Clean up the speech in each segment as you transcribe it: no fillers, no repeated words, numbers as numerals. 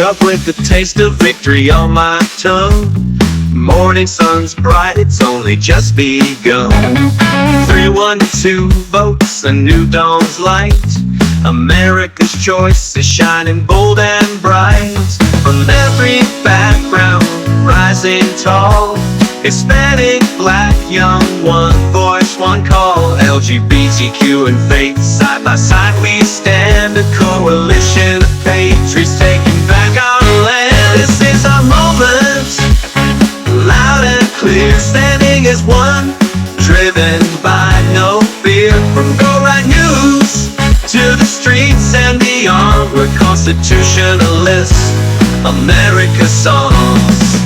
up with the taste of victory on my tongue. Morning sun's bright, it's only just begun. 312 votes, a new dawn's light. America's choice is shining bold and bright. From every background, rising tall. Hispanic, black, young, one voice, one call. LGBTQ and faith, side by side we stand. A coalition of patriots taking back our land. This is our moment, loud and clear, standing as one, driven by no fear. From Go Right News to the streets and beyond, we're constitutionalists, America's songs.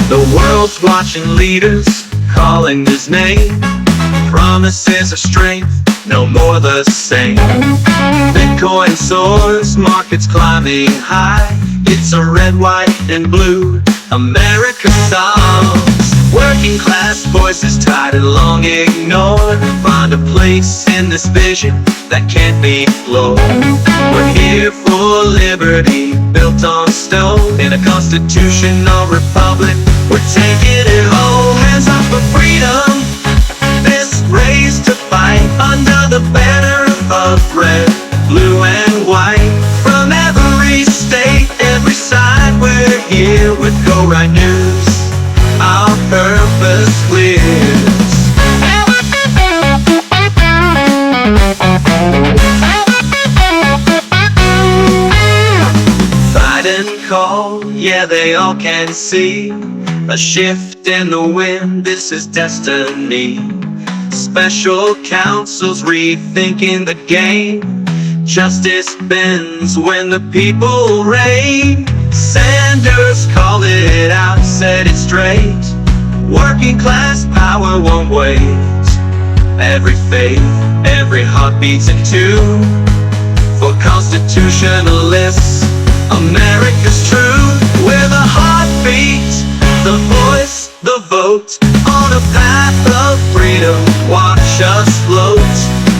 The world's watching, leaders calling his name. Promises of strength, no more the same. Bitcoin soars, markets climbing high. It's a red, white, and blue America songs. Working class voices tied and long ignored, find a place in this vision that can't be floored. We're here for liberty, built on stone. In a constitutional republic, we're taking it home. Hands up for freedom, this race to fight. Under the banner of red, blue, and white. From every state, every side, we're here with Go Right News. Our purpose lives. Fight and call, yeah, they all can see a shift in the wind, this is destiny. Special counsels rethinking the game. Justice bends when the people reign. Sanders called it out, said it straight. Working class power won't wait. Every faith, every heart beats in tune. For constitutionalists, America's true. We're the heartbeat, the voice, the vote. On a path of freedom, watch us float.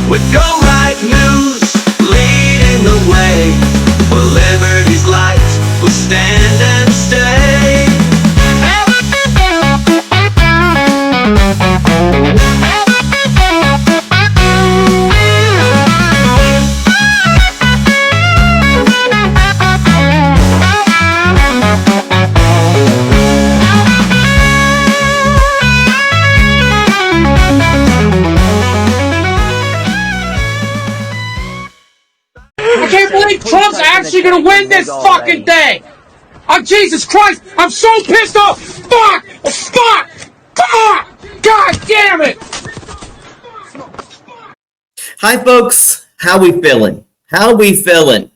With Go Right News, leading the way. For liberty's light, we'll stand and stay. I can't believe Trump's actually gonna win this fucking thing! Oh, Jesus Christ! I'm so pissed off! Fuck! Fuck! Fuck! God damn it! Hi, folks. How we feeling? How we feeling?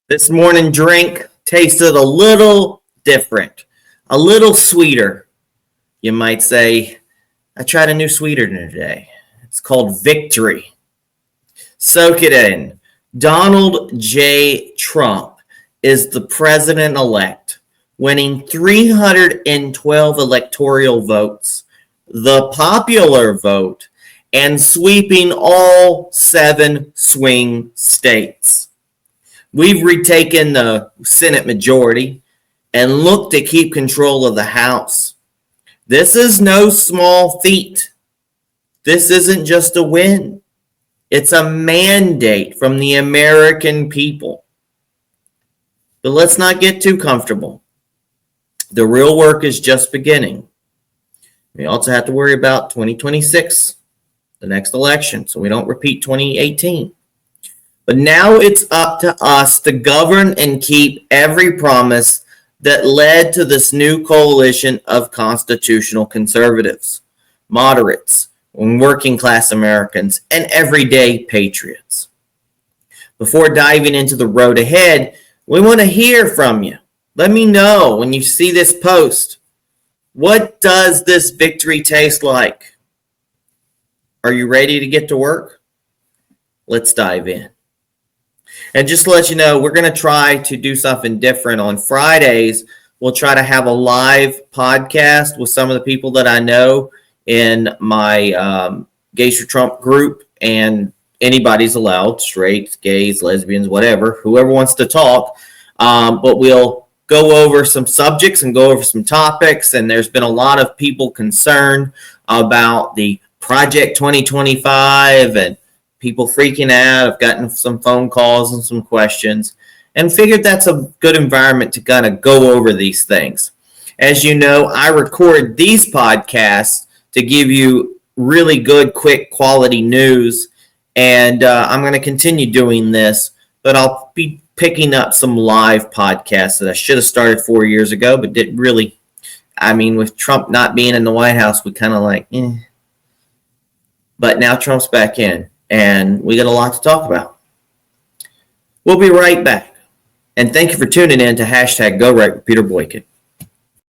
This morning drink tasted a little different, a little sweeter. You might say, I tried a new sweetener today. It's called Victory. Soak it in. Donald J. Trump is the president-elect, winning 312 electoral votes, the popular vote, and sweeping all 7 swing states. We've retaken the Senate majority and look to keep control of the House. This is no small feat. This isn't just a win. It's a mandate from the American people. But let's not get too comfortable. The real work is just beginning. We also have to worry about 2026, the next election, so we don't repeat 2018. But now it's up to us to govern and keep every promise that led to this new coalition of constitutional conservatives, moderates, working class Americans, and everyday patriots. Before diving into the road ahead, we want to hear from you. Let me know when you see this post. What does this victory taste like? Are you ready to get to work? Let's dive in. And just to let you know, we're going to try to do something different. On Fridays, we'll try to have a live podcast with some of the people that I know in my Gays for Trump group, and anybody's allowed, straights, gays, lesbians, whatever, whoever wants to talk. But we'll go over some subjects and go over some topics, and there's been a lot of people concerned about the Project 2025 and people freaking out. I've gotten some phone calls and some questions, and figured that's a good environment to kind of go over these things. As you know, I record these podcasts to give you really good, quick, quality news, and I'm going to continue doing this, but I'll be picking up some live podcasts that I should have started 4 years ago, but didn't really. I mean, with Trump not being in the White House, we kind of like, But now Trump's back in, and we got a lot to talk about. We'll be right back. And thank you for tuning in to #GoRight with Peter Boykin.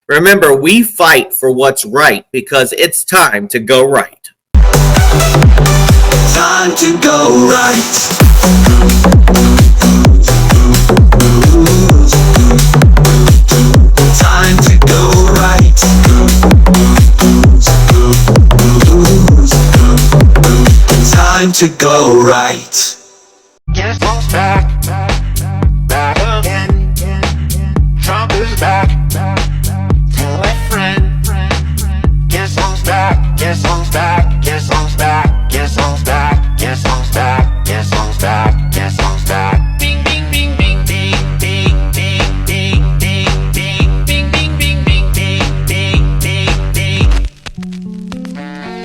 Remember, we fight for what's right because it's time to go right. Time to go right. Time to go right. Time to go right. Guess who's back? Back again. Trump is back. Tell a friend. Guess who's back? Guess who's back? Guess who's back? Guess who's back? Guess who's back? Guess who's back? Guess who's back? Bing bing bing bing bing bing bing bing bing bing bing bing bing bing bing bing bing.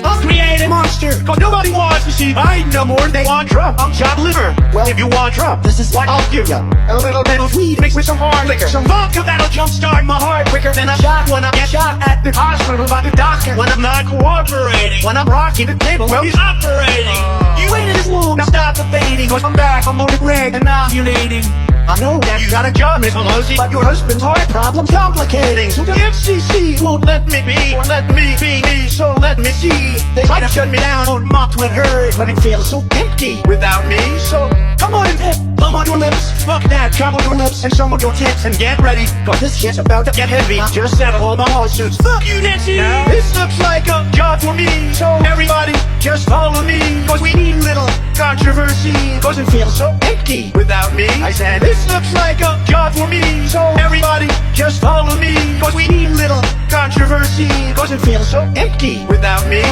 I'll create a monster, cause nobody wants to see Biden no more. They want Trump. I'm chopped liver. Well, if you want Trump, this is what I'll give ya. A little bit of weed mixed with some hard liquor. Some vodka that'll jumpstart my heart quicker than a shot when I get shot at the hospital by the doctor. When I'm not cooperating, when I'm rocking the table, well, he's operating. You waited this long, now stop debating, cause I'm back, I'm on the reg and ovulating. I know that you got a job, Miss Pelosi, but your husband's heart problem's complicating. So the FCC won't let me be, or let me be me, so let me see. They try to shut me down on my Twitter, but it feels so empty without me. So come on and thumb on your lips, fuck that, chop on your lips and some of your tits, and get ready, cause this shit's about to get heavy. I just settled all my lawsuits. Fuck you, Nancy! This looks like a job for me, so everybody just follow me, cause we need little controversy, cause it feels so empty without me. I said, this looks like a job for me, so everybody just follow me, cause we need little controversy, cause it feels so empty without me.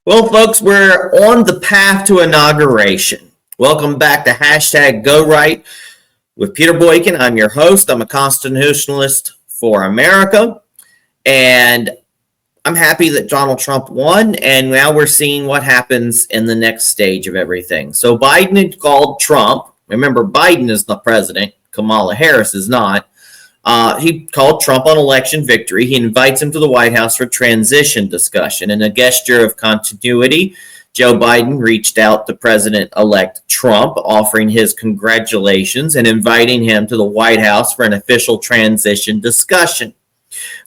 Well, folks, we're on the path to inauguration. Welcome back to #GoRight with Peter Boykin. I'm your host. I'm a constitutionalist for America, and I'm happy that Donald Trump won, and now we're seeing what happens in the next stage of everything. So Biden had called Trump. Remember, Biden is the president. Kamala Harris is not. He called Trump on election victory. He invites him to the White House for transition discussion. In a gesture of continuity, Joe Biden reached out to President-elect Trump, offering his congratulations and inviting him to the White House for an official transition discussion.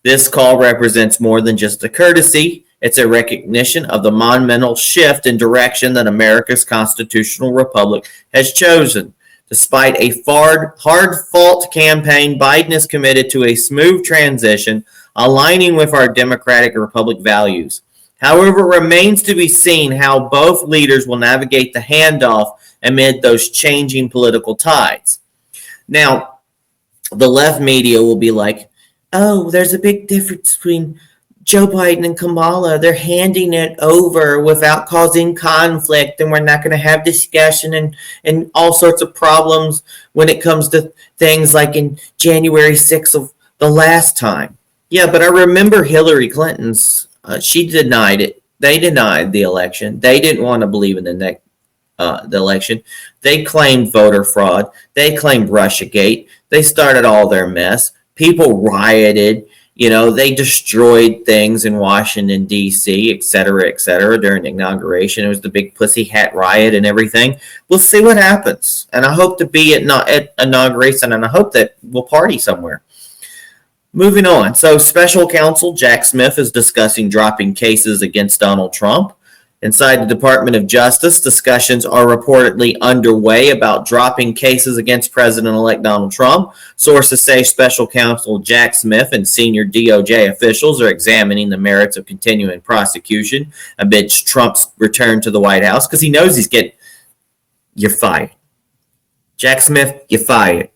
This call represents more than just a courtesy. It's a recognition of the monumental shift in direction that America's constitutional republic has chosen. Despite a hard-fought campaign, Biden is committed to a smooth transition, aligning with our democratic republic values. However, it remains to be seen how both leaders will navigate the handoff amid those changing political tides. Now, the left media will be like, oh, there's a big difference between Joe Biden and Kamala. They're handing it over without causing conflict, and we're not going to have discussion and all sorts of problems when it comes to things like in January 6th of the last time. Yeah, but I remember Hillary Clinton's, she denied it. They denied the election. They didn't want to believe in the election. They claimed voter fraud. They claimed Russiagate. They started all their mess. People rioted. You know, they destroyed things in Washington, D.C., et cetera, during the inauguration. It was the big pussy hat riot and everything. We'll see what happens. And I hope to be at inauguration, and I hope that we'll party somewhere. Moving on. So, special counsel Jack Smith is discussing dropping cases against Donald Trump. Inside the Department of Justice, discussions are reportedly underway about dropping cases against President-elect Donald Trump. Sources say Special Counsel Jack Smith and senior DOJ officials are examining the merits of continuing prosecution amidst Trump's return to the White House because he knows you're fired. Jack Smith, you're fired.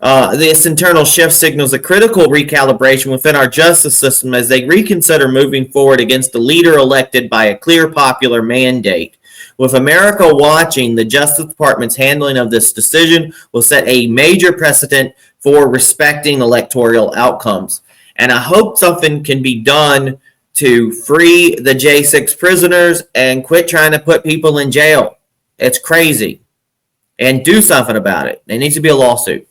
This internal shift signals a critical recalibration within our justice system as they reconsider moving forward against the leader elected by a clear popular mandate. With America watching, the Justice Department's handling of this decision will set a major precedent for respecting electoral outcomes. And I hope something can be done to free the J6 prisoners and quit trying to put people in jail. It's crazy. And do something about it. There needs to be a lawsuit.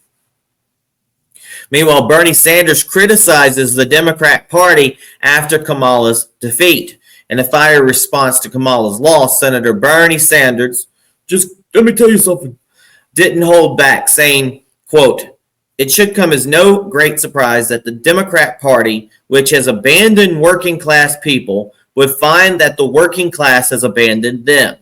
Meanwhile, Bernie Sanders criticizes the Democrat Party after Kamala's defeat. In a fiery response to Kamala's loss, Senator Bernie Sanders, just let me tell you something, didn't hold back, saying, quote, "It should come as no great surprise that the Democrat Party, which has abandoned working class people, would find that the working class has abandoned them."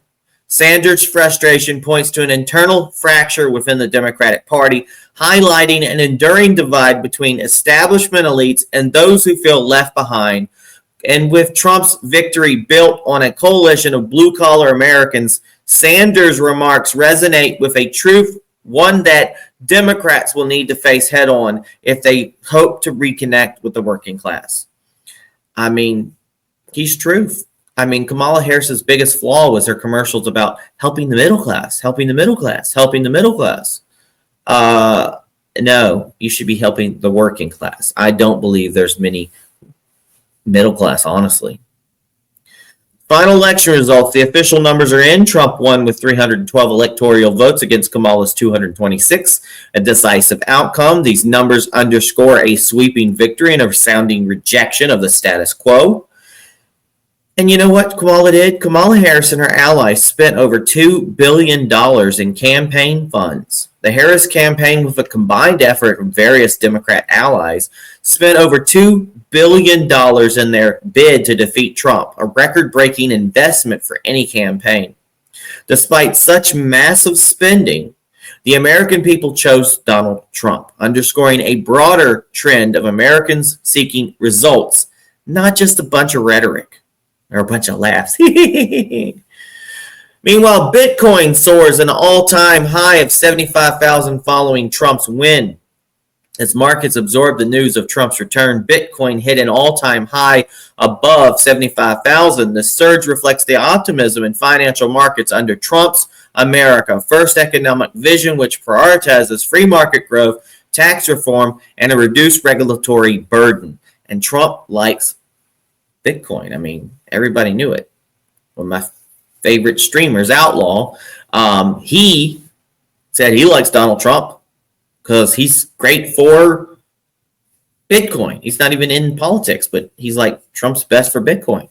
Sanders' frustration points to an internal fracture within the Democratic Party, highlighting an enduring divide between establishment elites and those who feel left behind. And with Trump's victory built on a coalition of blue-collar Americans, Sanders' remarks resonate with a truth, one that Democrats will need to face head-on if they hope to reconnect with the working class. I mean, he's truth. I mean, Kamala Harris's biggest flaw was her commercials about helping the middle class, helping the middle class, helping the middle class. No, you should be helping the working class. I don't believe there's many middle class, honestly. Final election results. The official numbers are in. Trump won with 312 electoral votes against Kamala's 226, a decisive outcome. These numbers underscore a sweeping victory and a resounding rejection of the status quo. And you know what Kamala did? Kamala Harris and her allies spent over $2 billion in campaign funds. The Harris campaign, with a combined effort of various Democrat allies, spent over $2 billion in their bid to defeat Trump, a record-breaking investment for any campaign. Despite such massive spending, the American people chose Donald Trump, underscoring a broader trend of Americans seeking results, not just a bunch of rhetoric. Or a bunch of laughs. Meanwhile, Bitcoin soars an all-time high of 75,000 following Trump's win. As markets absorb the news of Trump's return, Bitcoin hit an all-time high above 75,000. The surge reflects the optimism in financial markets under Trump's America First economic vision, which prioritizes free market growth, tax reform, and a reduced regulatory burden. And Trump likes Bitcoin. I mean, everybody knew it. One of my favorite streamers, Outlaw, he said he likes Donald Trump because he's great for Bitcoin. He's not even in politics, but he's like, Trump's best for Bitcoin.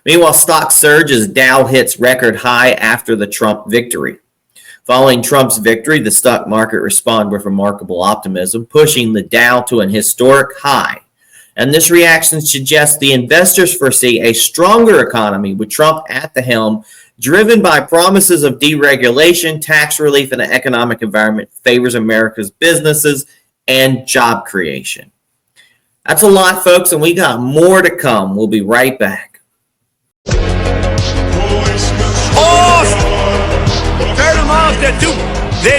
Meanwhile, stock surge as Dow hits record high after the Trump victory. Following Trump's victory, the stock market responded with remarkable optimism, pushing the Dow to an historic high. And this reaction suggests the investors foresee a stronger economy with Trump at the helm, driven by promises of deregulation, tax relief, and an economic environment that favors America's businesses and job creation. That's a lot, folks, and we got more to come. We'll be right back. Off! Turn them off, they're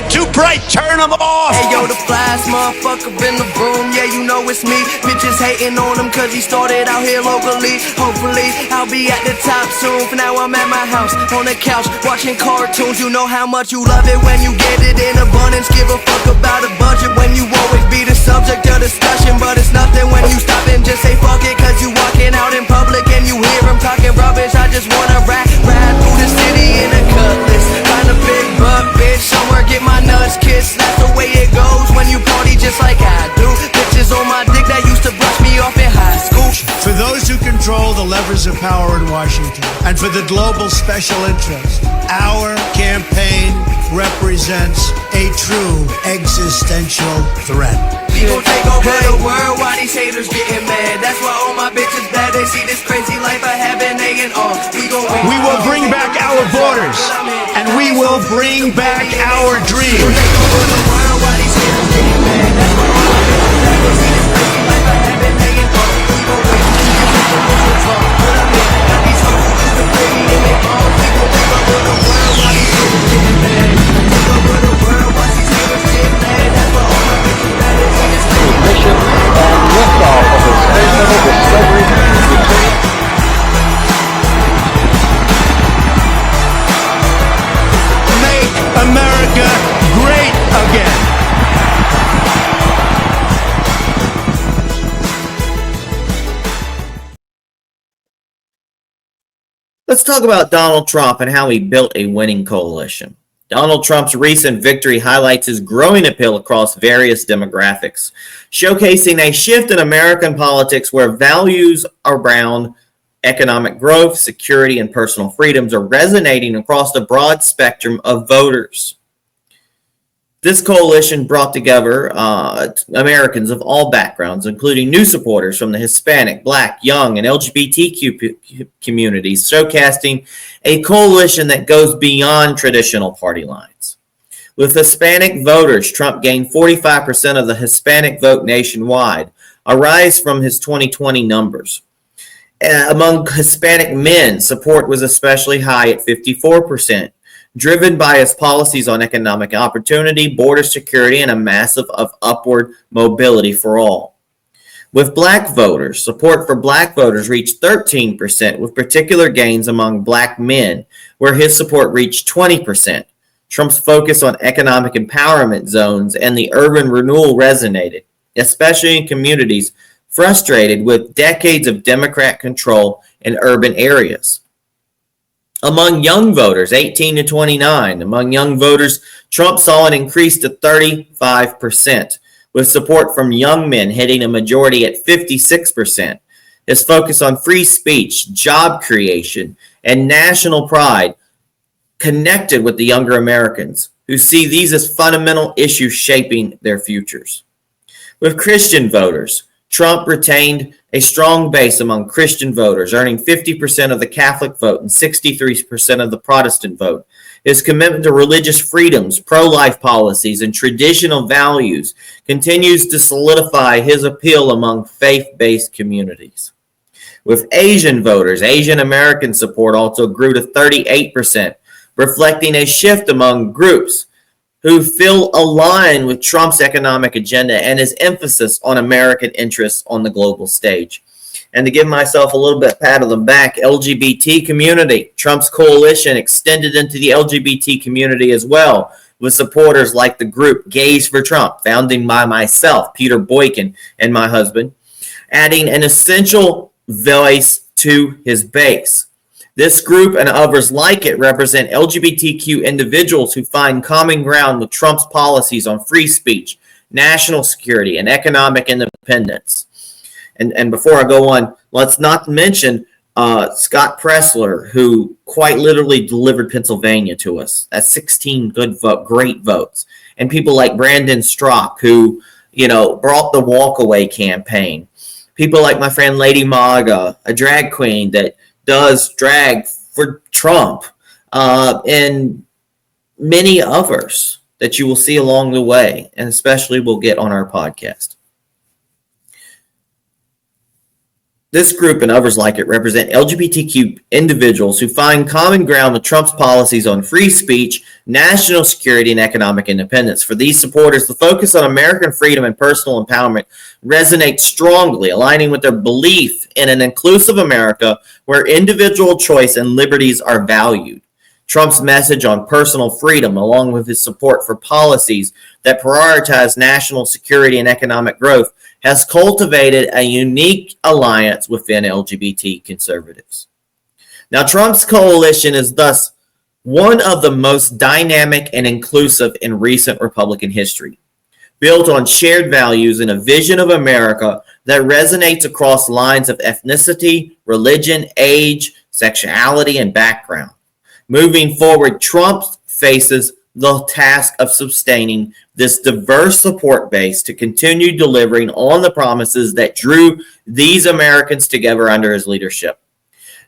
too bright, turn them off! Hey yo, the flyest motherfucker in the room, yeah, you know it's me. Bitches hating on him cause he started out here locally. Hopefully, I'll be at the top soon. For now, I'm at my house, on the couch, watching cartoons. You know how much you love it when you get it in abundance. Give a fuck about a budget when you always be the subject of discussion. But it's nothing when you stop and just say fuck it, cause you walking out in public and you hear him talking rubbish. I just wanna ride through the city in a cutlass. Find a big buck, bitch, somewhere get my nuts kissed. That's the way it goes when you party just like I do. Bitches on my dick that used to brush me off in high school. For those who control the levers of power in Washington, and for the global special interest, our campaign represents a true existential threat. We gon' take over the world while these haters getting mad. That's why all my bitches bad. They see this crazy life I have and they and all. We will bring back our borders, and we will bring back our dreams. Make America great again. Let's talk about Donald Trump and how he built a winning coalition. Donald Trump's recent victory highlights his growing appeal across various demographics, showcasing a shift in American politics where values around economic growth, security, and personal freedoms are resonating across a broad spectrum of voters. This coalition brought together Americans of all backgrounds, including new supporters from the Hispanic, Black, young, and LGBTQ communities, showcasing a coalition that goes beyond traditional party lines. With Hispanic voters, Trump gained 45% of the Hispanic vote nationwide, a rise from his 2020 numbers. Among Hispanic men, support was especially high at 54%. Driven by his policies on economic opportunity, border security, and a massive of upward mobility for all. With black voters, support for black voters reached 13%, with particular gains among black men, where his support reached 20%. Trump's focus on economic empowerment zones and the urban renewal resonated, especially in communities frustrated with decades of Democrat control in urban areas. Among young voters, 18 to 29, Trump saw an increase to 35%, with support from young men hitting a majority at 56%. His focus on free speech, job creation, and national pride connected with the younger Americans, who see these as fundamental issues shaping their futures. With Christian voters, Trump retained a strong base among Christian voters, earning 50% of the Catholic vote and 63% of the Protestant vote. His commitment to religious freedoms, pro-life policies, and traditional values continues to solidify his appeal among faith-based communities. With Asian voters, Asian American support also grew to 38%, reflecting a shift among groups who feel aligned with Trump's economic agenda and his emphasis on American interests on the global stage. And to give myself a little bit pat on the back, LGBT community. Trump's coalition extended into the LGBT community as well, with supporters like the group Gays for Trump, founded by myself, Peter Boykin, and my husband, adding an essential voice to his base. This group and others like it represent LGBTQ individuals who find common ground with Trump's policies on free speech, national security, and economic independence. And before I go on, let's not mention Scott Pressler, who quite literally delivered Pennsylvania to us. That's 16 great votes. And people like Brandon Strzok, who, brought the walkaway campaign. People like my friend Lady Maga, a drag queen that does drag for Trump, and many others that you will see along the way, and especially we'll get on our podcast. This group and others like it represent LGBTQ individuals who find common ground with Trump's policies on free speech, national security, and economic independence. For these supporters, the focus on American freedom and personal empowerment resonates strongly, aligning with their belief in an inclusive America where individual choice and liberties are valued. Trump's message on personal freedom, along with his support for policies that prioritize national security and economic growth, has cultivated a unique alliance within LGBT conservatives. Now, Trump's coalition is thus one of the most dynamic and inclusive in recent Republican history, built on shared values and a vision of America that resonates across lines of ethnicity, religion, age, sexuality, and background. Moving forward, Trump faces the task of sustaining this diverse support base to continue delivering on the promises that drew these Americans together under his leadership.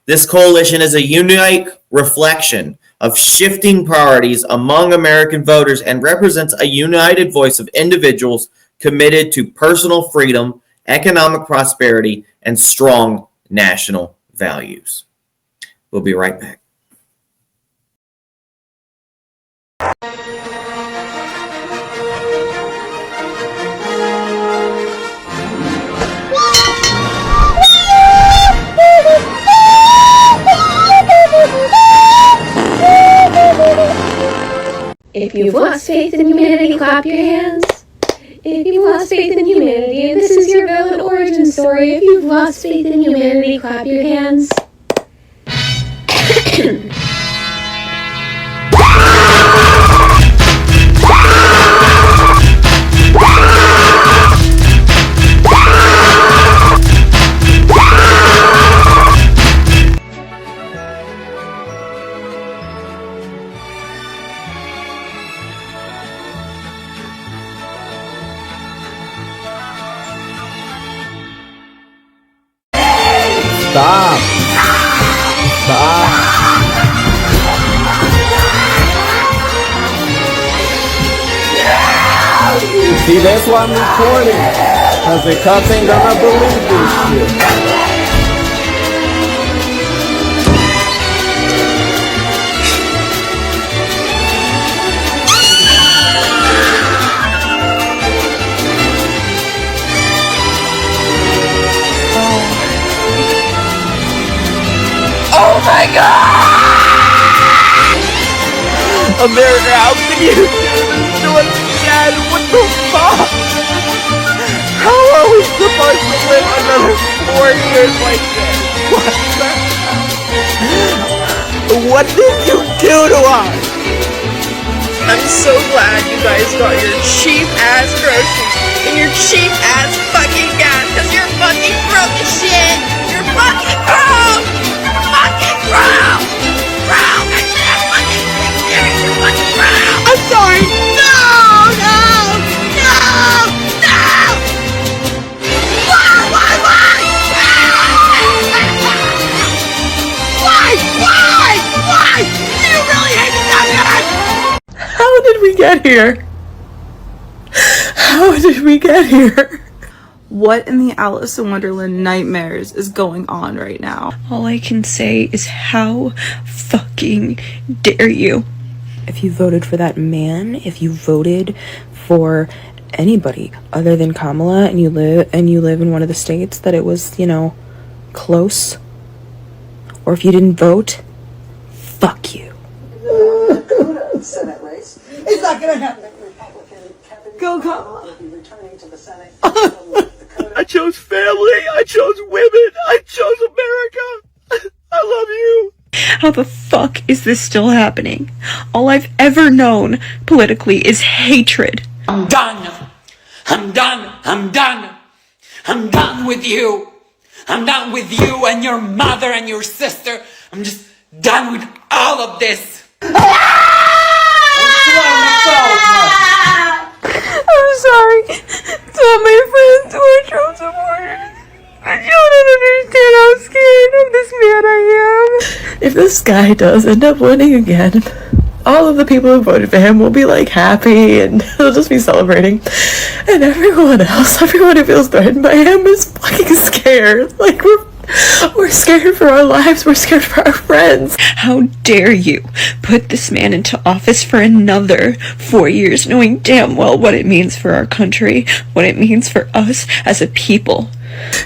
This coalition is a unique reflection of shifting priorities among American voters and represents a united voice of individuals committed to personal freedom, economic prosperity, and strong national values. We'll be right back. If you've lost faith in humanity, clap your hands. If you've lost faith in humanity, and this is your villain origin story, if you've lost faith in humanity, clap your hands. Stop. Stop. See, that's why I'm recording. Because the cops ain't gonna believe this shit. Oh my God! America, how can you do this to us again? What the fuck? How are we supposed to live another 4 years like this? What the hell? What did you do to us? I'm so glad you guys got your cheap ass groceries and your cheap ass fucking gas, because you're fucking broke as shit! You're fucking broke! Fucking broke! Broke! I said fucking serious, you're fucking broke! I'm sorry! No! No! No! No! Why? Why? Why? Why? Why? Why? Do you really hate me that much? How did we get here? How did we get here? What in the Alice in Wonderland nightmares is going on right now? All I can say is, how fucking dare you? If you voted for that man, if you voted for anybody other than Kamala, and you live in one of the states that it was, close, or if you didn't vote, fuck you. Senate race. It's not gonna happen. Go Kamala. I chose family, I chose women, I chose America. I love you. How the fuck is this still happening? All I've ever known politically is hatred. I'm done. I'm done. I'm done. I'm done with you. I'm done with you and your mother and your sister. I'm just done with all of this. I'm sorry to all my friends who are Trump supporters. I don't understand how scared of this man I am. If this guy does end up winning again, all of the people who voted for him will be happy and they'll just be celebrating. And everyone else, everyone who feels threatened by him is fucking scared. We're scared for our lives. We're scared for our friends. How dare you put this man into office for another 4 years, knowing damn well what it means for our country, what it means for us as a people.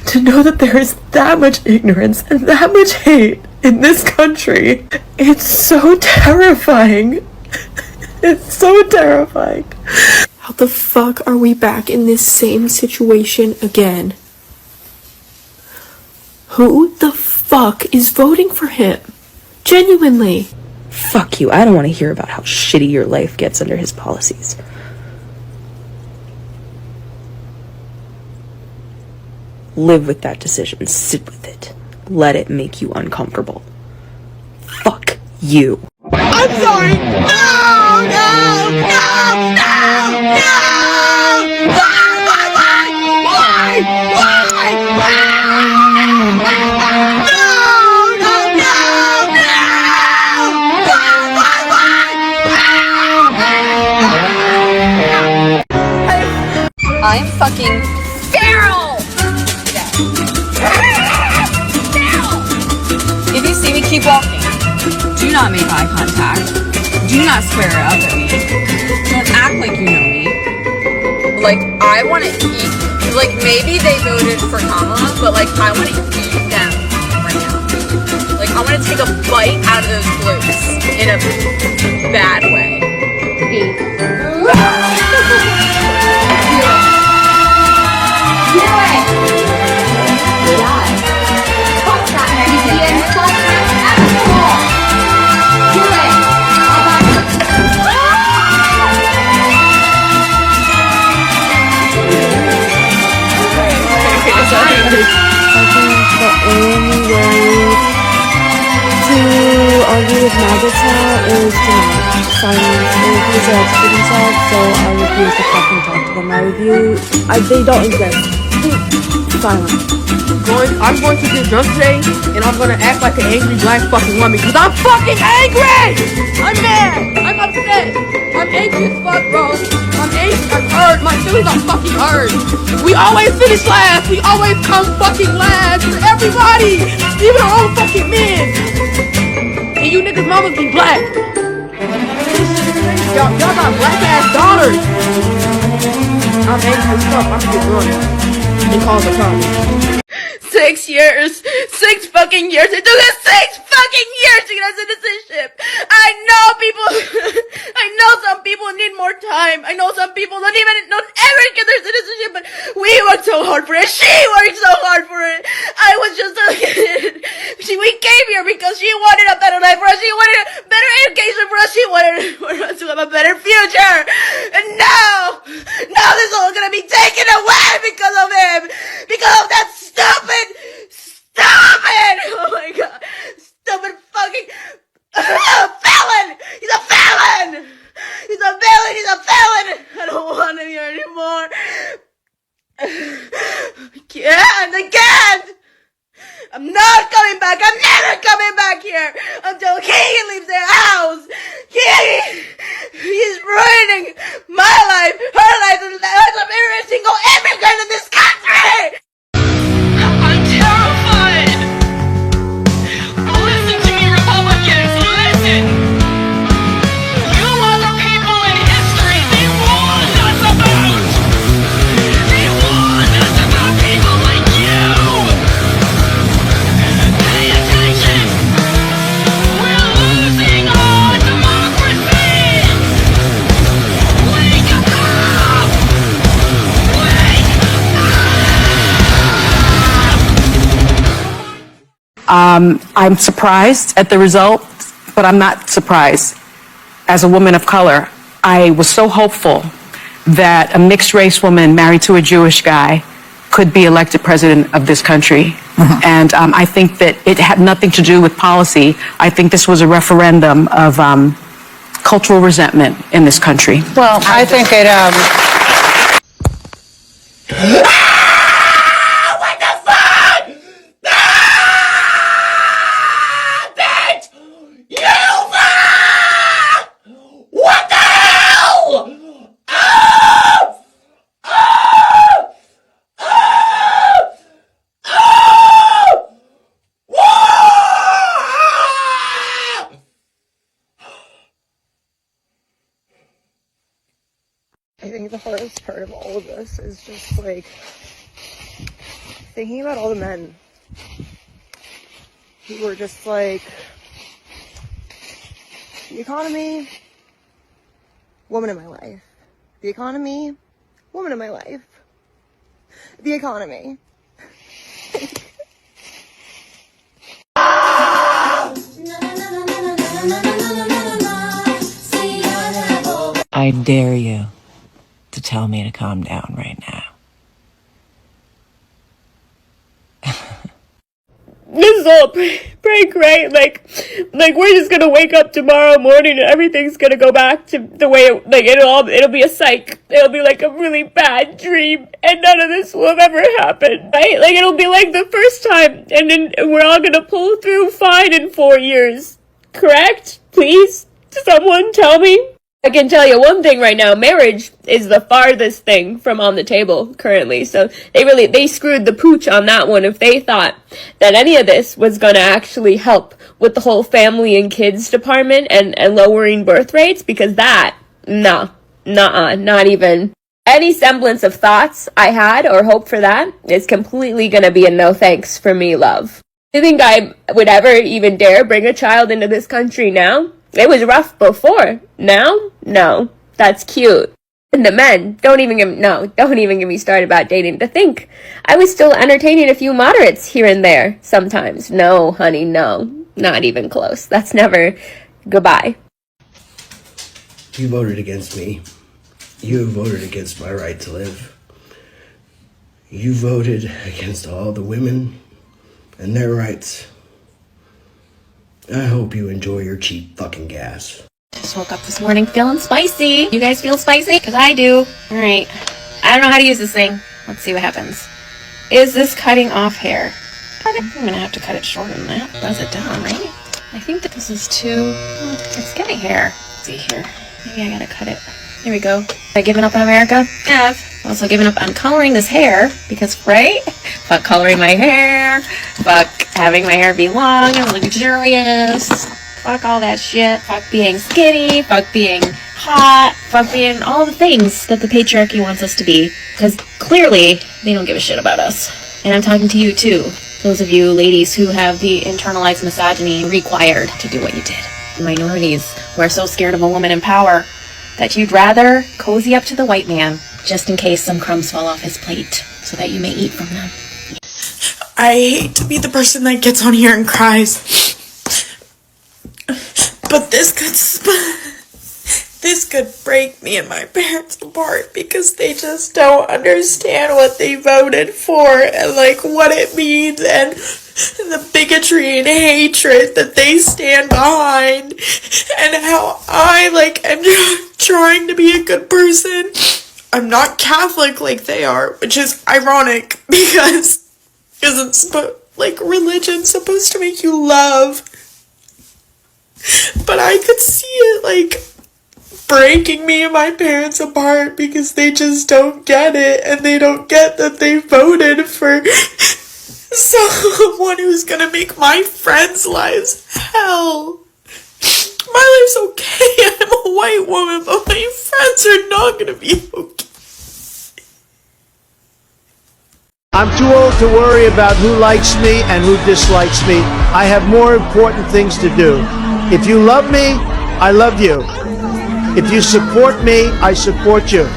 To know that there is that much ignorance and that much hate in this country, it's so terrifying. It's so terrifying. How the fuck are we back in this same situation again? Who the fuck is voting for him? Genuinely. Fuck you. I don't want to hear about how shitty your life gets under his policies. Live with that decision. Sit with it. Let it make you uncomfortable. Fuck you. I'm sorry. No! I'm fucking feral! If you see me, keep walking. Do not make eye contact. Do not square up at me. Don't act like you know me. Like, I want to eat. Like, maybe they voted for Kamala, but like, I want to eat them right now. Like, I want to take a bite out of those glutes in a bad way. The only way to argue with maggots now is to not silence. They refuse to educate themselves, so I refuse to fucking talk to them. They don't exist. Silence. I'm going to get drunk today, and I'm gonna act like an angry black fucking woman, because I'm fucking angry! I'm mad! I'm upset! I'm angry as fuck, bro. I'm angry, I'm hurt, my feelings are fucking hurt. We always finish last, we always come fucking last for everybody! Even our own fucking men! And you niggas mamas be black! Y'all got black ass daughters! I'm angry as fuck, I'm gonna get drunk and cause a problem. 6 years! 6 fucking years! It took us 6 fucking years to get our citizenship! I know some people need more time. I know some people don't ever get their citizenship, but we worked so hard for it. She worked so hard for it. I was just a kid. We came here because she wanted a better life for us. She wanted a better education for us. She wanted for us to have a better future. And now this is all gonna be taken away because of him. Because of that stupid! Oh my god! Stupid fucking felon! He's a felon! He's a villain! He's a felon! I don't want him here anymore. I can't! I'm not coming back! I'm never coming back here until he leaves the house! He's ruining my life, her life, and the lives of every single immigrant in this country! I'm terrified! Listen to me, Republicans! Listen! You are the people in history they warned us about! They warned us about people like you! Pay attention! We're losing our democracy! Wake up! Wake I'm surprised at the result, but I'm not surprised. As a woman of color, I was so hopeful that a mixed race woman married to a Jewish guy could be elected president of this country. And I think that it had nothing to do with policy. I think this was a referendum of cultural resentment in this country. Well, I think it, What the fuck? Bitch! You fuck! What the hell? I think the hardest part of all of this is just like thinking about all the men who were just like, the economy, woman in my life. The economy, woman in my life. The economy. I dare you to tell me to calm down right now. this is all prank, right? Like we're just gonna wake up tomorrow morning and everything's gonna go back to the way it'll be a psych. It'll be like a really bad dream, and none of this will have ever happened, right? Like it'll be like the first time, and then we're all gonna pull through fine in 4 years. Correct? Please, someone tell me. I can tell you one thing right now, marriage is the farthest thing from on the table currently. So they screwed the pooch on that one if they thought that any of this was going to actually help with the whole family and kids department and lowering birth rates, because not even any semblance of thoughts I had or hope for that is completely going to be a no thanks for me, love. Do you think I would ever even dare bring a child into this country now? It was rough before. Now? No. That's cute. And the men, don't even get me started about dating. To think I was still entertaining a few moderates here and there sometimes. No, honey, no. Not even close. That's never goodbye. You voted against me. You voted against my right to live. You voted against all the women and their rights. I hope you enjoy your cheap fucking gas. Just woke up this morning feeling spicy. You guys feel spicy? Because I do. Alright. I don't know how to use this thing. Let's see what happens. Is this cutting off hair? I'm gonna have to cut it shorter than that. That's it down, right? I think that this is too... it's getting hair. Let's see here. Maybe I gotta cut it. There we go. Have I given up on America? Yeah. I've also given up on coloring this hair because, right? Fuck coloring my hair. Fuck having my hair be long and luxurious. Fuck all that shit. Fuck being skinny. Fuck being hot. Fuck being all the things that the patriarchy wants us to be. Because clearly, they don't give a shit about us. And I'm talking to you too. Those of you ladies who have the internalized misogyny required to do what you did. Minorities who are so scared of a woman in power that you'd rather cozy up to the white man just in case some crumbs fall off his plate so that you may eat from them. I hate to be the person that gets on here and cries, but this could break me and my parents apart because they just don't understand what they voted for and like what it means and the bigotry and hatred that they stand behind and how I am trying to be a good person. I'm not Catholic like they are, which is ironic because it's religion's supposed to make you love. But I could see it breaking me and my parents apart because they just don't get it and they don't get that they voted for someone who's gonna make my friends' lives hell. My life's okay, I'm a white woman, but my friends are not gonna be okay. I'm too old to worry about who likes me and who dislikes me. I have more important things to do. If you love me, I love you. If you support me, I support you.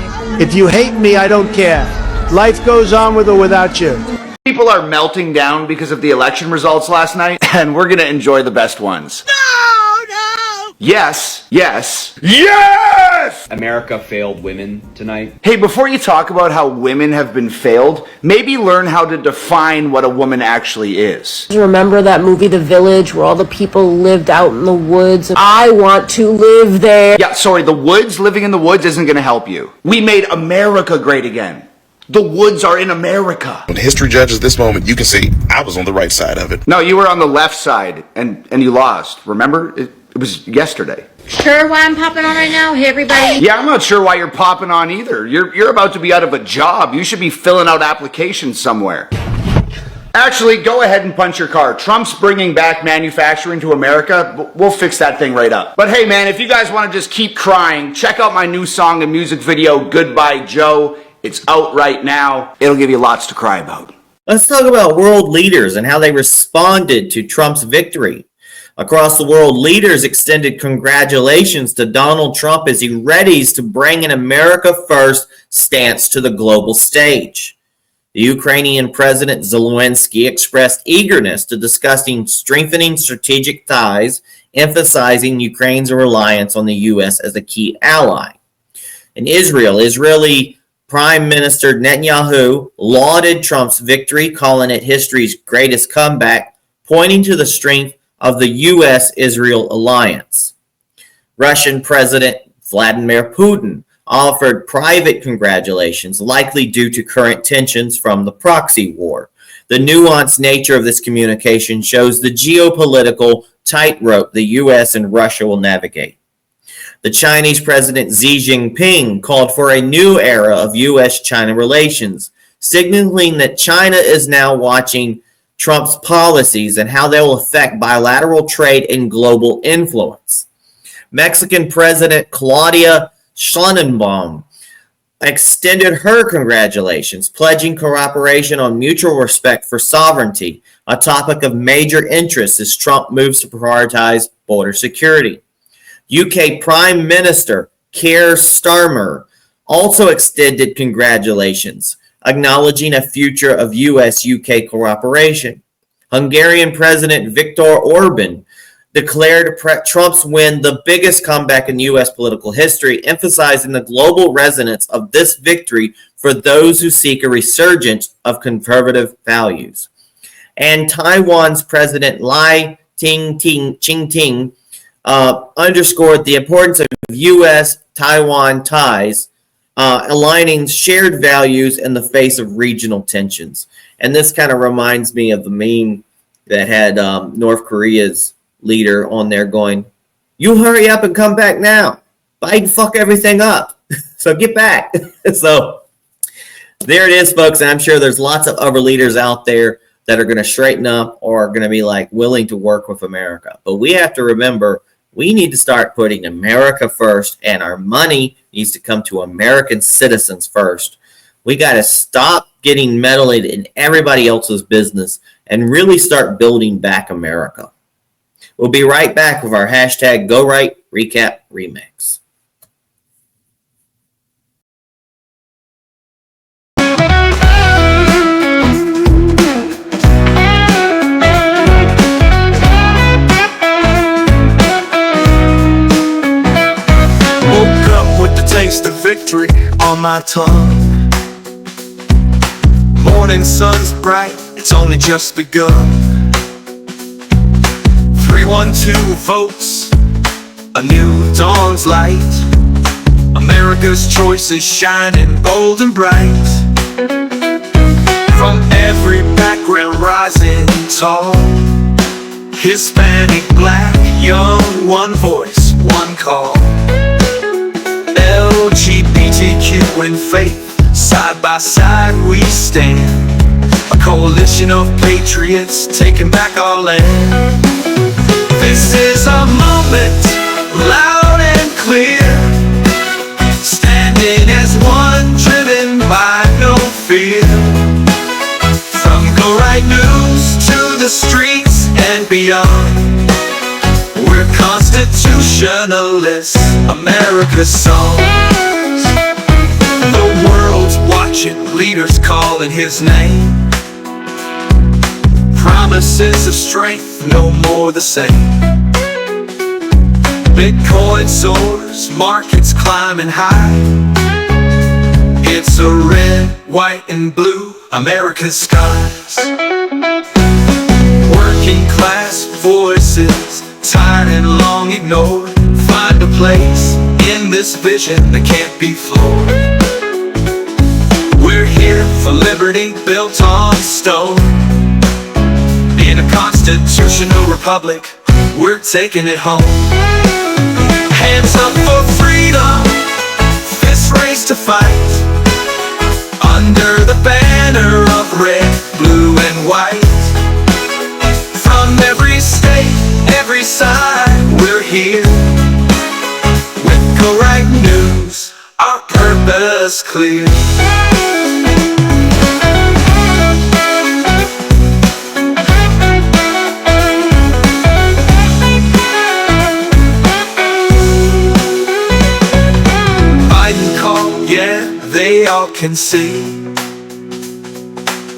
If you hate me, I don't care. Life goes on with or without you. People are melting down because of the election results last night, and we're gonna enjoy the best ones. Yes, yes, yes! America failed women tonight. Hey, before you talk about how women have been failed, maybe learn how to define what a woman actually is. Remember that movie, The Village, where all the people lived out in the woods? I want to live there. Yeah, sorry, the woods, living in the woods isn't gonna help you. We made America great again. The woods are in America. When history judges this moment, you can see I was on the right side of it. No, you were on the left side, and you lost. Remember? It was yesterday. Sure why I'm popping on right now? Hey, everybody. Yeah, I'm not sure why you're popping on either. You're about to be out of a job. You should be filling out applications somewhere. Actually, go ahead and punch your card. Trump's bringing back manufacturing to America. We'll fix that thing right up. But hey, man, if you guys want to just keep crying, check out my new song and music video, Goodbye Joe. It's out right now. It'll give you lots to cry about. Let's talk about world leaders and how they responded to Trump's victory. Across the world, leaders extended congratulations to Donald Trump as he readies to bring an America First stance to the global stage. The Ukrainian President Zelensky expressed eagerness to discussing strengthening strategic ties, emphasizing Ukraine's reliance on the U.S. as a key ally. In Israel, Israeli Prime Minister Netanyahu lauded Trump's victory, calling it history's greatest comeback, pointing to the strength of the U.S.-Israel alliance. Russian President Vladimir Putin offered private congratulations, likely due to current tensions from the proxy war. The nuanced nature of this communication shows the geopolitical tightrope the U.S. and Russia will navigate. The Chinese President Xi Jinping called for a new era of U.S.-China relations, signaling that China is now watching Trump's policies and how they will affect bilateral trade and global influence. Mexican President Claudia Sheinbaum extended her congratulations, pledging cooperation on mutual respect for sovereignty, a topic of major interest as Trump moves to prioritize border security. UK Prime Minister Keir Starmer also extended congratulations, acknowledging a future of US-UK cooperation. Hungarian President Viktor Orban declared Trump's win the biggest comeback in U.S. political history, emphasizing the global resonance of this victory for those who seek a resurgence of conservative values. And Taiwan's President Lai Ching-ting underscored the importance of U.S.-Taiwan ties, aligning shared values in the face of regional tensions. And this kind of reminds me of the meme that had North Korea's leader on there going, "You hurry up and come back now. Biden fuck everything up. So get back." So there it is, folks. And I'm sure there's lots of other leaders out there that are going to straighten up or are going to be like willing to work with America. But we have to remember, we need to start putting America first, and our money needs to come to American citizens first. We got to stop getting meddled in everybody else's business and really start building back America. We'll be right back with our hashtag GoRight Recap Remix. Woke up with the taste of victory on my tongue. Morning sun's bright, it's only just begun. 312 votes, a new dawn's light. America's choice is shining bold and bright. From every background rising tall, Hispanic, black, young, one voice, one call. LGBTQ and faith, side by side we stand. A coalition of patriots taking back our land. This is our moment, loud and clear, standing as one, driven by no fear. From Go Right News to the streets and beyond, we're constitutionalists, America's songs. The world's watching, leaders calling his name. Promises of strength, no more the same. Bitcoin soars, markets climbing high. It's a red, white, and blue, America's skies. Working class voices, tired and long ignored, find a place in this vision that can't be floored. We're here for liberty built on stone. In a constitutional republic, we're taking it home. Hands up for freedom, fists raised to fight. Under the banner of red, blue, and white. From every state, every side, we're here. With Go Right News, our purpose clear. They all can see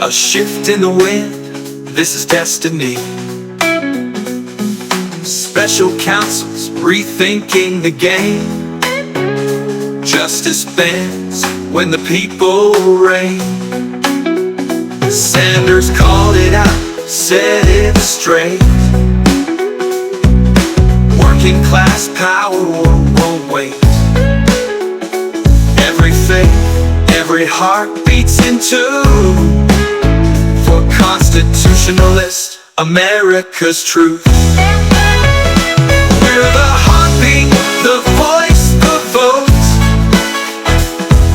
a shift in the wind, this is destiny. Special counsels rethinking the game. Justice bends when the people reign. Sanders called it out, set it straight. Working class power won't wait. Every faith, every heart beats in tune for constitutionalist America's truth. We're the heartbeat, the voice, the vote.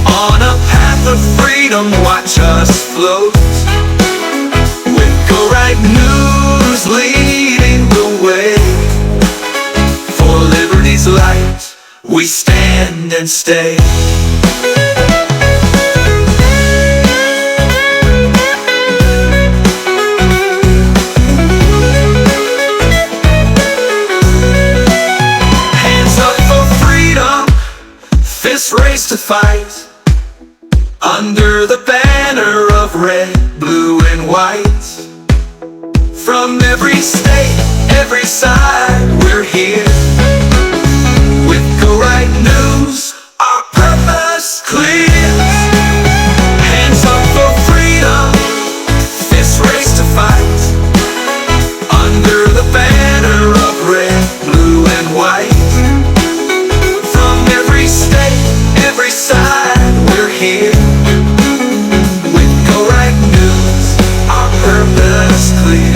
On a path of freedom, watch us float. With Go Right News leading the way. For liberty's light, we stand and stay. Hands up for freedom, fists raised to fight. Under the banner of red, blue, and white. From every state, every side, we're here. With Go Right News, our purpose clear. Hands up for freedom, fists raised to fight. Under the banner of red, blue, and white. From every state, every side, we're here. With Go Right News, our purpose clear.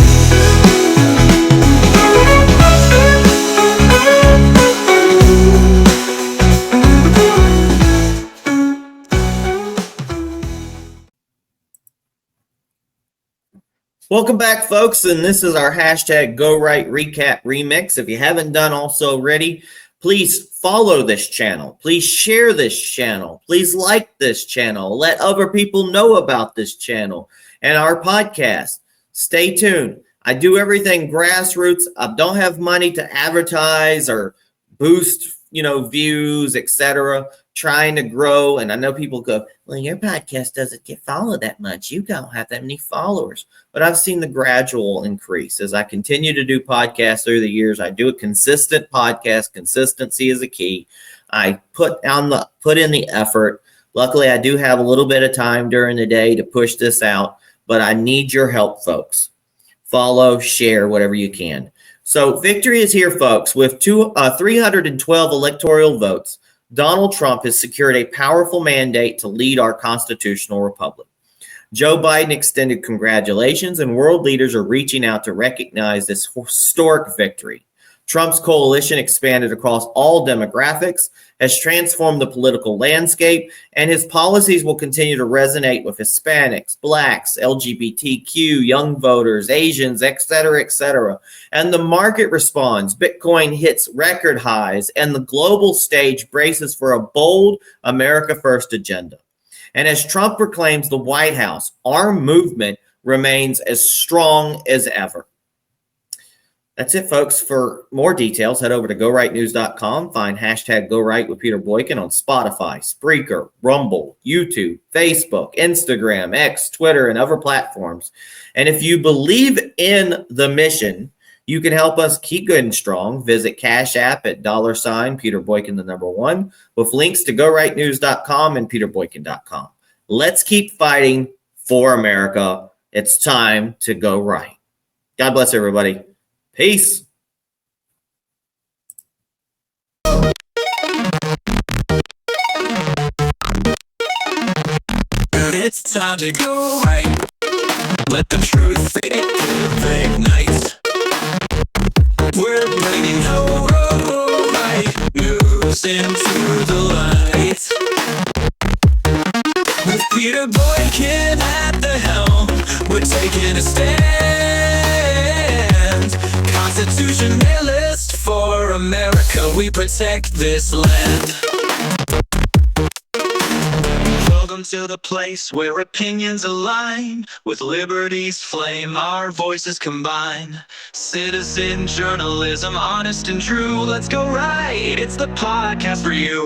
Welcome back, folks, and this is our hashtag Go Right Recap Remix. If you haven't done also already, please follow this channel. Please share this channel. Please like this channel. Let other people know about this channel and our podcast. Stay tuned. I do everything grassroots. I don't have money to advertise or boost, views, etc. Trying to grow. And I know people go, well, your podcast doesn't get followed that much. You don't have that many followers. But I've seen the gradual increase as I continue to do podcasts through the years. I do a consistent podcast. Consistency is a key. I put in the effort. Luckily, I do have a little bit of time during the day to push this out, but I need your help, folks. Follow, share, whatever you can. So victory is here, folks. With 312 electoral votes, Donald Trump has secured a powerful mandate to lead our constitutional republic. Joe Biden extended congratulations, and world leaders are reaching out to recognize this historic victory. Trump's coalition expanded across all demographics, has transformed the political landscape, and his policies will continue to resonate with Hispanics, Blacks, LGBTQ, young voters, Asians, etc., etc. And the market responds. Bitcoin hits record highs, and the global stage braces for a bold America First agenda. And as Trump proclaims the White House, our movement remains as strong as ever. That's it, folks. For more details, head over to GoRightNews.com. Find hashtag GoRight with Peter Boykin on Spotify, Spreaker, Rumble, YouTube, Facebook, Instagram, X, Twitter, and other platforms. And if you believe in the mission, you can help us keep good and strong. Visit Cash App at $ Peter Boykin, the number 1, with links to GoRightNews.com and PeterBoykin.com. Let's keep fighting for America. It's time to go right. God bless everybody. Peace. It's time to go right. Let the truth ignite. We're bringing Go Right News into the light. With Peter Boykin at the helm, we're taking a stand. Constitutionalist for America, we protect this land. Welcome to the place where opinions align. With liberty's flame, our voices combine. Citizen journalism, honest and true. Let's go right, it's the podcast for you.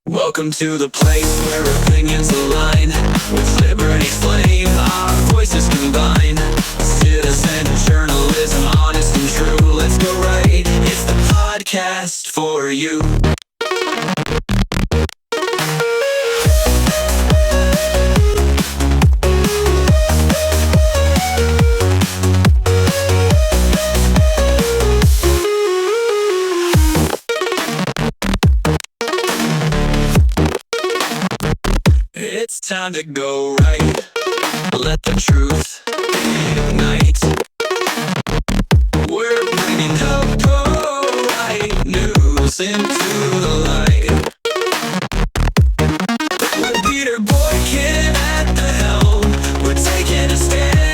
Welcome to the place where opinions align. With liberty's flame, our voices combine. Citizen journalism, honest you. It's time to go right. Let the truth ignite. We're bringing the right news into the light. With Peter Boykin at the helm, we're taking a stand.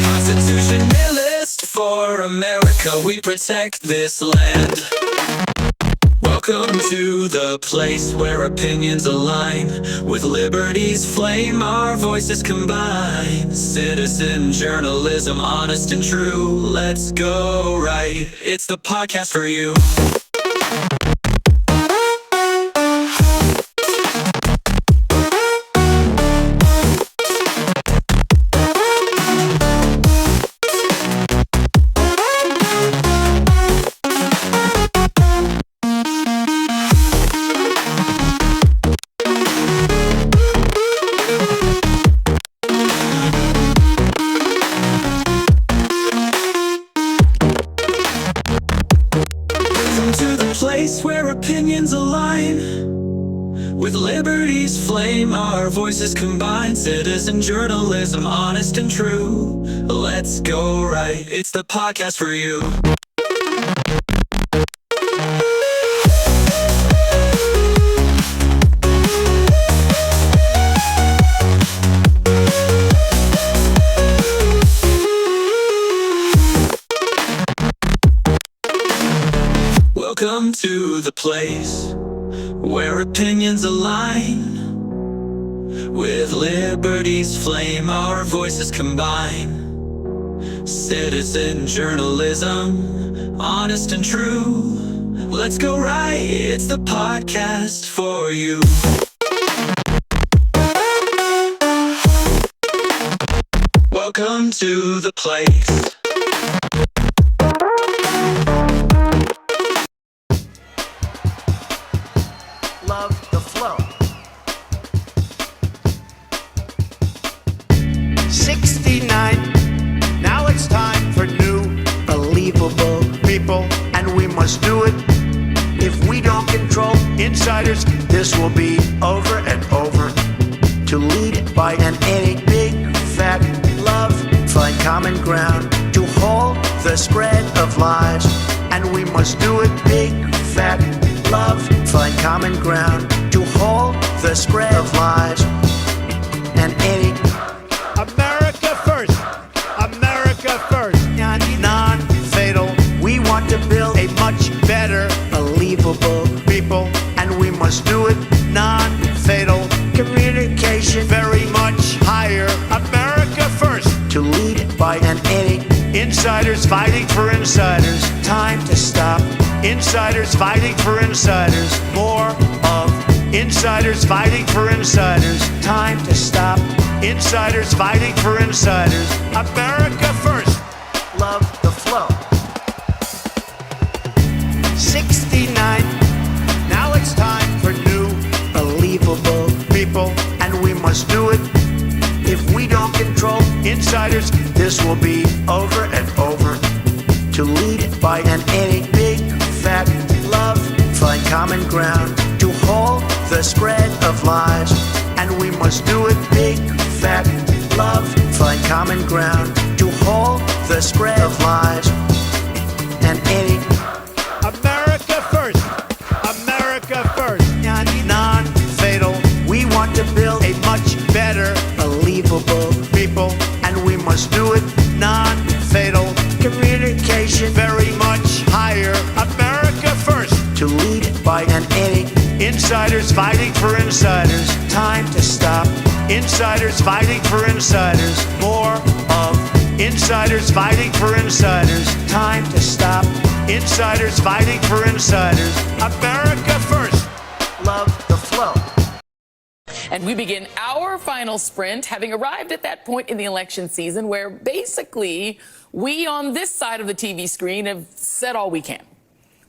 Constitutionalist for America, we protect this land. Welcome to the place where opinions align. With liberty's flame, our voices combine. Citizen journalism, honest and true. Let's go right. It's the podcast for you. Place where opinions align. With liberty's flame, our voices combine. Citizen journalism, honest and true. Let's go right. It's the podcast for you. Welcome to the place where opinions align. With liberty's flame, our voices combine. Citizen journalism, honest and true. Let's go right, it's the podcast for you. Welcome to the place. Love the flow. 69. Now it's time for new, believable people, and we must do it. If we don't control insiders, this will be over and over. To lead by an any big fat love, find common ground to hold the spread of lies, and we must do it big fat love, find common ground to hold the spread of lies. And any America first, America first, non-fatal. We want to build a much better, believable people, and we must do it non-fatal. Communication very much higher. America first, to lead by an any insiders fighting for insiders. Time to stop insiders fighting for insiders. More of insiders fighting for insiders. Time to stop insiders fighting for insiders. America first. Love the flow. 69. Now it's time for new, believable people, and we must do it. If we don't control insiders, this will be over and over. To lead by an any big fat love, find common ground to hold the spread of lies, and we must do it big fat love, find common ground to hold the spread of lies. And any America first, America first, non-fatal. We want to build a much better, believable people, and we must do it non-fatal. Communication very much higher. America first, to lead by an any insiders fighting for insiders. Time to stop insiders fighting for insiders. More of insiders fighting for insiders. Time to stop insiders fighting for insiders. America first. Love the flow. And we begin our final sprint, having arrived at that point in the election season where basically we on this side of the TV screen have said all we can.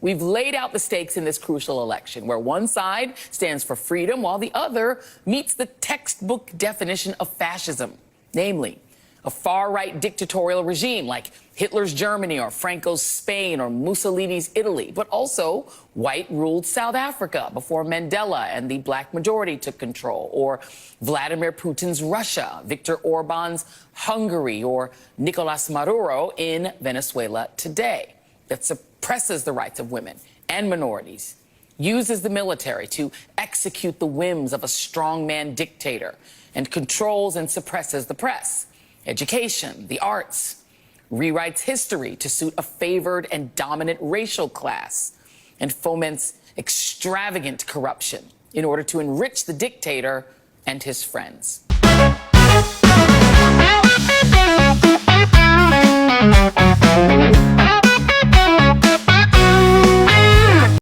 We've laid out the stakes in this crucial election, where one side stands for freedom while the other meets the textbook definition of fascism, namely a far-right dictatorial regime like Hitler's Germany or Franco's Spain or Mussolini's Italy, but also white-ruled South Africa before Mandela and the black majority took control, or Vladimir Putin's Russia, Viktor Orban's Hungary, or Nicolas Maduro in Venezuela today, that suppresses the rights of women and minorities, uses the military to execute the whims of a strongman dictator, and controls and suppresses the press, education, the arts, rewrites history to suit a favored and dominant racial class, and foments extravagant corruption in order to enrich the dictator and his friends.